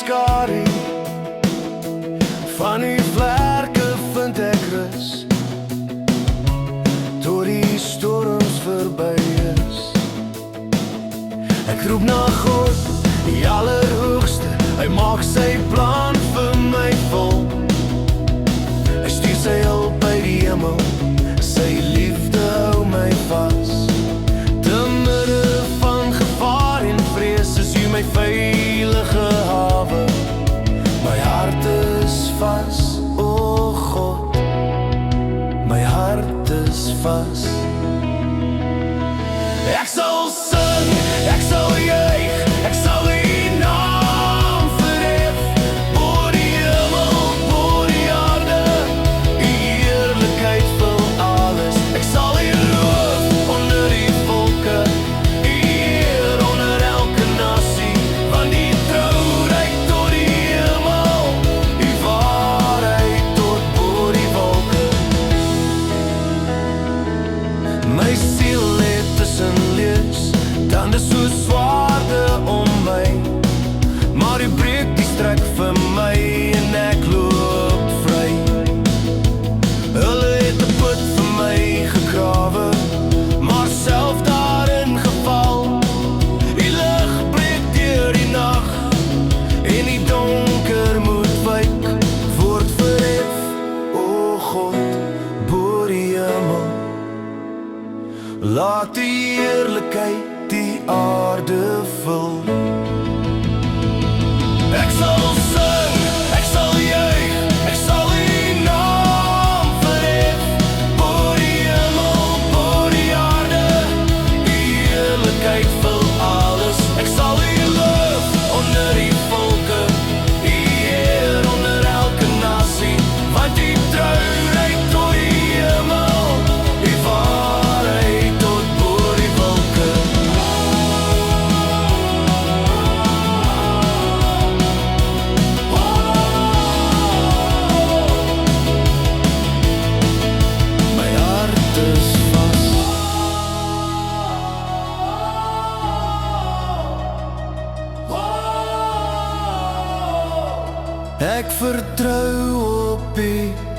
skadu. Van die vlerke vind ek rus, tot die storms verby is. Ek roep na God, die Allerhoogste, hy maak sy plan vir my vol. Hy stuur sy hulp by die hemel, sy liefde hou my vas. Te midde van gevaar en vrees is U my veilige hawe. My hart is vas, o God, my hart is vas. Ek sal sing, ek sal juig, ek sal U naam verhef, bo die hemel, bo die aarde, U heerlikheid vul alles. Ek sal U loof onder die volke, U eer onder elke nasie, van die trouheid tot die hemel, U waarheid tot bo die wolke. My siel het tussen lees, tande so swaarde om my, maar U breek die strek vir my en ek loop vry. Hulle het 'n put vir my gegrawe, maar self daarin geval. Die lig breek deur die nag en die donker moet wyk, word verhef, o God, bo die hemel. Laat die heerlikheid die aarde vul. Ek sal sing, ek sal juig, ek sal U naam verhef, bo die hemel, bo die aarde, U heerlikheid vul alles. Ek sal U loof onder die volke, U eer onder elke nasie, want U trouheid tot die hemel, U waarheid tot bo die wolke. My hart is vas. Ek vertrou op U.